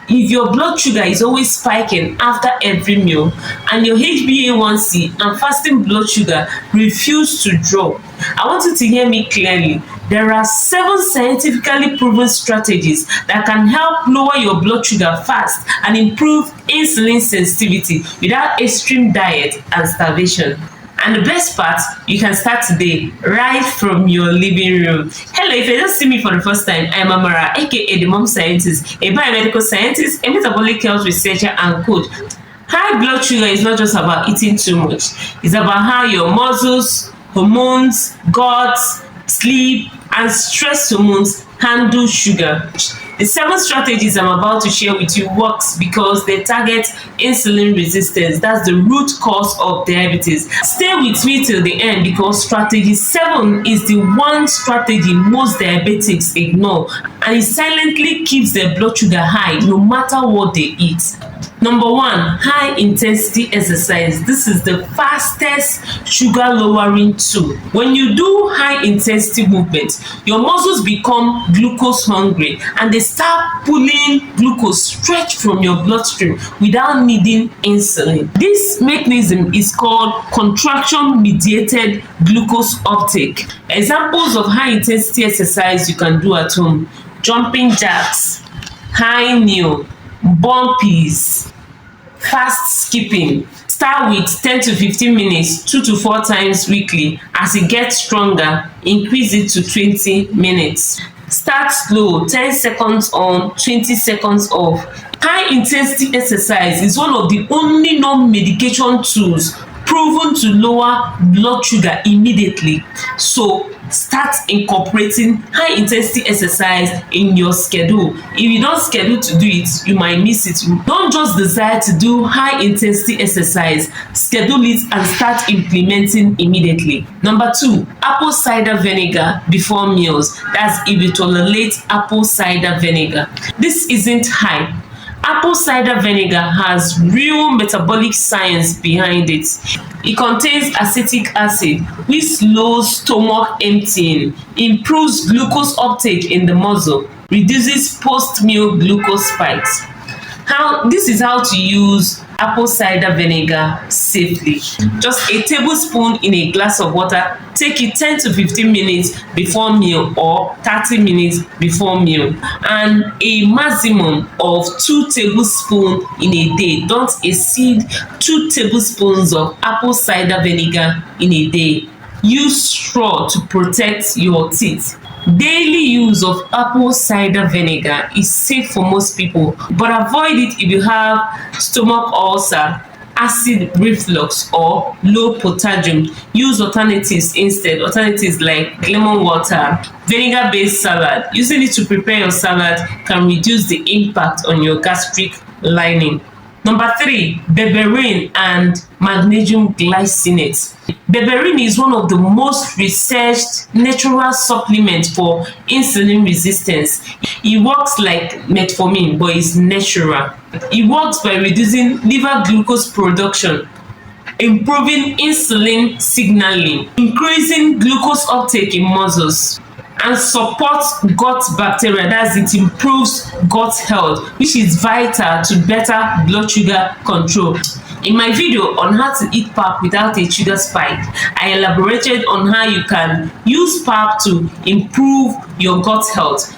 If your blood sugar is always spiking after every meal and your HbA1c and fasting blood sugar refuse to drop, I want you to hear me clearly. There are 7 scientifically proven strategies that can help lower your blood sugar fast and improve insulin sensitivity without extreme diet and starvation. And the best part, you can start today right from your living room. Hello, if you just see me for the first time, I'm Amara, aka the Mom Scientist, a biomedical scientist, a metabolic health researcher, and coach. High blood sugar is not just about eating too much. It's about how your muscles, hormones, gut, sleep, and stress hormones handle sugar. The 7 strategies I'm about to share with you works because they target insulin resistance. That's the root cause of diabetes. Stay with me till the end because strategy 7 is the one strategy most diabetics ignore, and it silently keeps their blood sugar high no matter what they eat. Number 1, high intensity exercise. This is the fastest sugar lowering tool. When you do high intensity movement, your muscles become glucose hungry and they start pulling glucose straight from your bloodstream without needing insulin. This mechanism is called contraction mediated glucose uptake. Examples of high intensity exercise you can do at home: jumping jacks, high knee, burpees, fast skipping. Start with 10 to 15 minutes 2 to 4 times weekly. As it gets stronger, increase it to 20 minutes. Start slow, 10 seconds on, 20 seconds off. High intensity exercise is one of the only non-medication tools proven to lower blood sugar immediately. So start incorporating high intensity exercise in your schedule. If you don't schedule to do it, you might miss it. Don't just decide to do high intensity exercise, schedule it and start implementing immediately. Number 2, apple cider vinegar before meals. That's if you tolerate apple cider vinegar. This isn't hype. Apple cider vinegar has real metabolic science behind it. It contains acetic acid, which slows stomach emptying, improves glucose uptake in the muscle, reduces post-meal glucose spikes. This is how to use apple cider vinegar safely. Just a tablespoon in a glass of water. Take it 10 to 15 minutes before meal or 30 minutes before meal, and a maximum of 2 tablespoons in a day. Don't exceed 2 tablespoons of apple cider vinegar in a day. Use straw to protect your teeth. Daily use of apple cider vinegar is safe for most people, but avoid it if you have stomach ulcer, acid reflux, or low potassium. Use alternatives instead. Alternatives like lemon water, vinegar-based salad. Using it to prepare your salad can reduce the impact on your gastric lining. Number 3, berberine and magnesium glycinate. Berberine is one of the most researched natural supplements for insulin resistance. It works like metformin, but it's natural. It works by reducing liver glucose production, improving insulin signaling, increasing glucose uptake in muscles, and supports gut bacteria. That's it improves gut health, which is vital to better blood sugar control. In my video on how to eat pap without a sugar spike, I elaborated on how you can use pap to improve your gut health.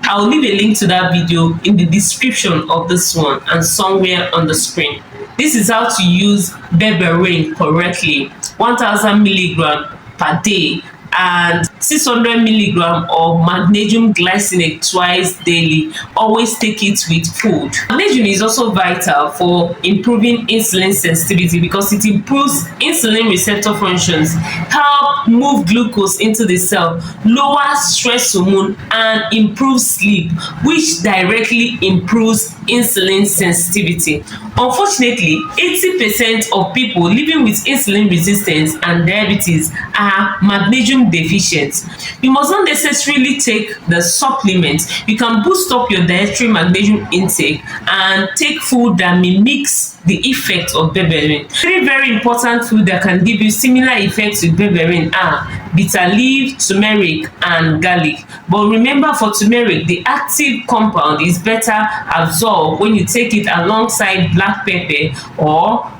I'll leave a link to that video in the description of this one and somewhere on the screen. This is how to use berberine correctly: 1000 milligrams per day and 600 milligrams of magnesium glycinate twice daily. Always take it with food. Magnesium is also vital for improving insulin sensitivity because it improves insulin receptor functions, help move glucose into the cell, lower stress hormone, and improve sleep, which directly improves insulin sensitivity. Unfortunately, 80% of people living with insulin resistance and diabetes are magnesium deficient. You must not necessarily take the supplement. You can boost up your dietary magnesium intake and take food that mimics the effect of berberine. 3 very important foods that can give you similar effects with berberine are bitter leaf, turmeric, and garlic. But remember, for turmeric, the active compound is better absorbed when you take it alongside black pepper or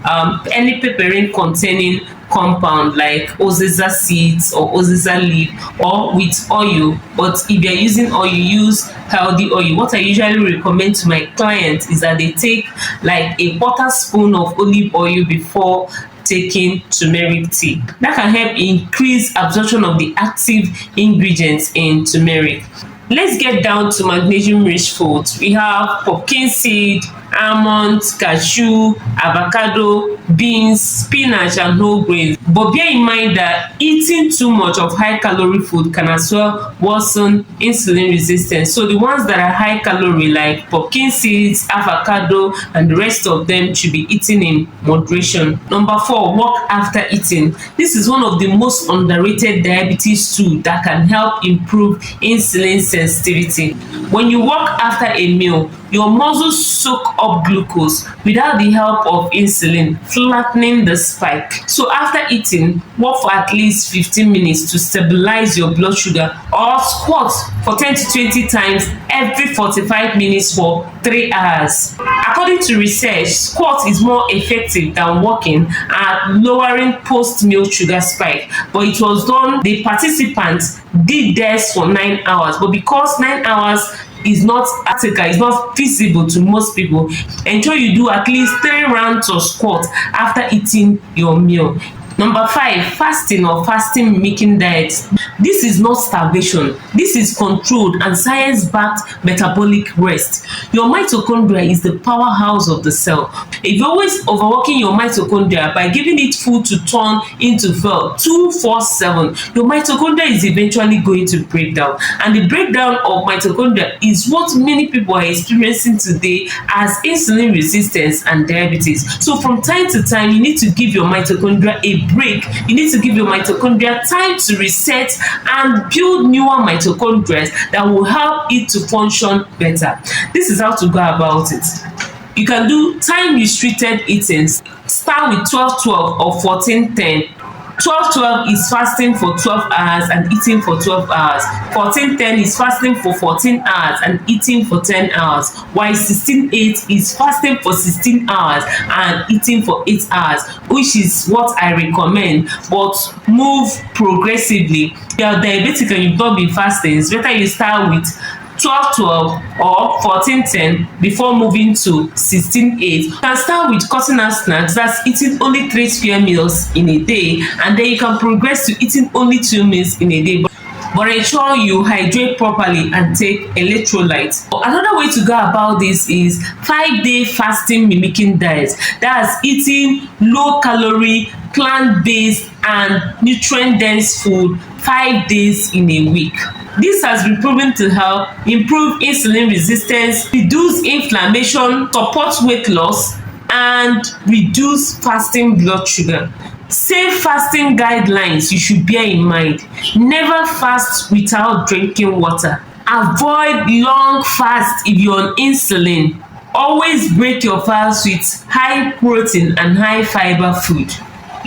any pepperine containing compound like oziza seeds or oziza leaf, or with oil. But if you're using oil, use healthy oil. What I usually recommend to my clients is that they take like a quarter spoon of olive oil before taking turmeric tea. That can help increase absorption of the active ingredients in turmeric. Let's get down to magnesium rich foods. We have pumpkin seed, almonds, cashew, avocado, beans, spinach, and whole grains. But bear in mind that eating too much of high calorie food can as well worsen insulin resistance. So the ones that are high calorie like pumpkin seeds, avocado, and the rest of them should be eaten in moderation. Number 4, walk after eating. This is one of the most underrated diabetes tools that can help improve insulin sensitivity. When you walk after a meal, your muscles soak up glucose without the help of insulin, flattening the spike. So after eating, walk for at least 15 minutes to stabilize your blood sugar, or squat for 10 to 20 times every 45 minutes for 3 hours. According to research, squat is more effective than walking at lowering post-meal sugar spike. But it was done, the participants did this for 9 hours. But because 9 hours is not practical, it's not feasible to most people, ensure you do at least 3 rounds of squat after eating your meal. Number 5, fasting or fasting mimicking diets. This is not starvation. This is controlled and science-backed metabolic rest. Your mitochondria is the powerhouse of the cell. If you're always overworking your mitochondria by giving it food to turn into fuel 24/7, your mitochondria is eventually going to break down. And the breakdown of mitochondria is what many people are experiencing today as insulin resistance and diabetes. So from time to time, you need to give your mitochondria a break. You need to give your mitochondria time to reset and build newer mitochondria that will help it to function better. This is how to go about it. You can do time restricted eating. Start with 12-12 or 14-10. 12-12 is fasting for 12 hours and eating for 12 hours. 14-10 is fasting for 14 hours and eating for 10 hours. While 16-8 is fasting for 16 hours and eating for 8 hours, which is what I recommend. But move progressively. If you are diabetic and you've not been fasting, it's better you start with 12-12 or 14-10 before moving to 16-8. You can start with cutting out snacks, that's eating only 3 square meals in a day, and then you can progress to eating only 2 meals in a day. But ensure you hydrate properly and take electrolytes. Another way to go about this is 5-day fasting mimicking diet. That's eating low calorie, plant-based, and nutrient-dense food 5 days in a week. This has been proven to help improve insulin resistance, reduce inflammation, support weight loss, and reduce fasting blood sugar. Safe fasting guidelines you should bear in mind. Never fast without drinking water. Avoid long fasts if you're on insulin. Always break your fast with high protein and high fiber food.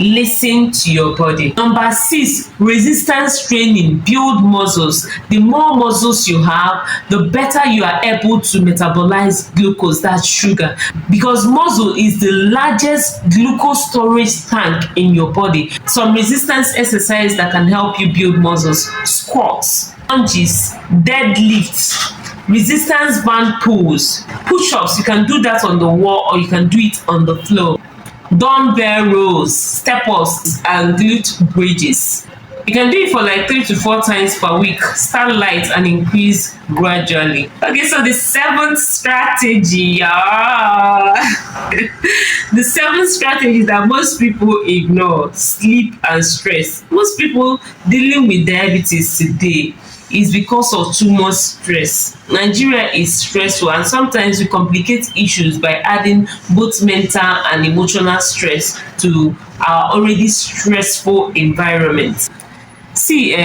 Listen to your body. Number 6, resistance training. Build muscles. The more muscles you have, the better you are able to metabolize glucose, that's sugar. Because muscle is the largest glucose storage tank in your body. Some resistance exercise that can help you build muscles: squats, lunges, deadlifts, resistance band pulls, push-ups. You can do that on the wall or you can do it on the floor. Dumbbell rows, step-ups, and glute bridges. You can do it for like 3 to 4 times per week. Start light and increase gradually. Okay, so the 7th strategy, the 7th strategy that most people ignore: sleep and stress. Most people dealing with diabetes today is because of too much stress. Nigeria is stressful, and sometimes we complicate issues by adding both mental and emotional stress to our already stressful environment. See,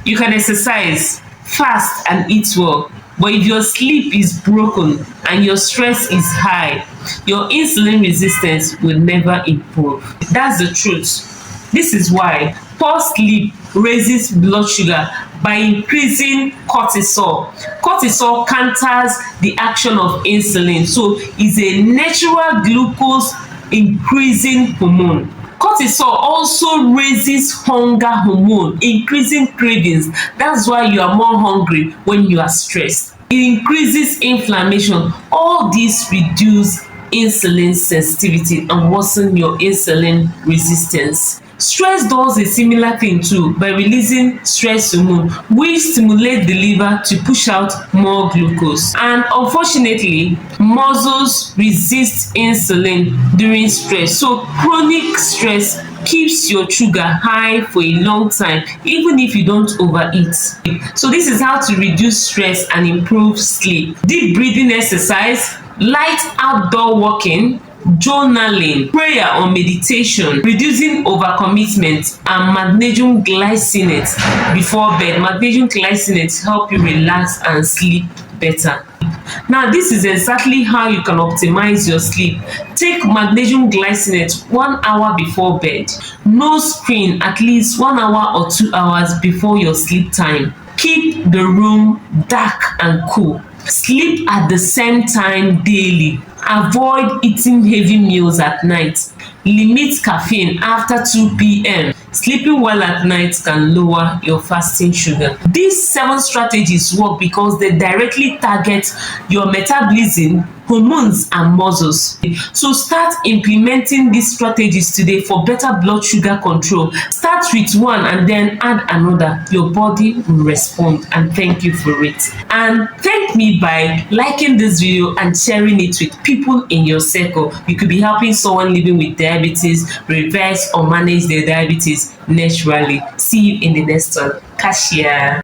you can exercise, fast, and eat well, but if your sleep is broken and your stress is high, your insulin resistance will never improve. That's the truth. This is why Poor sleep raises blood sugar by increasing cortisol. Cortisol counters the action of insulin, so it's a natural glucose increasing hormone. Cortisol also raises hunger hormone, increasing cravings. That's why you are more hungry when you are stressed. It increases inflammation. All these reduce insulin sensitivity and worsen your insulin resistance. Stress does a similar thing too by releasing stress hormone, which stimulate the liver to push out more glucose. And unfortunately, muscles resist insulin during stress. So chronic stress keeps your sugar high for a long time, even if you don't overeat. So this is how to reduce stress and improve sleep. Deep breathing exercise, light outdoor walking, journaling, prayer or meditation, reducing overcommitment, and magnesium glycinate before bed. Magnesium glycinate help you relax and sleep better. Now, this is exactly how you can optimize your sleep. Take magnesium glycinate 1 hour before bed. No screen at least 1 hour or 2 hours before your sleep time. Keep the room dark and cool. Sleep at the same time daily. Avoid eating heavy meals at night. Limit caffeine after 2 p.m. Sleeping well at night can lower your fasting sugar. These 7 strategies work because they directly target your metabolism, hormones, and muscles. So start implementing these strategies today for better blood sugar control. Start with one and then add another. Your body will respond and thank you for it. And thank me by liking this video and sharing it with people in your circle. You could be helping someone living with diabetes reverse or manage their diabetes naturally. See you in the next one. Cashier.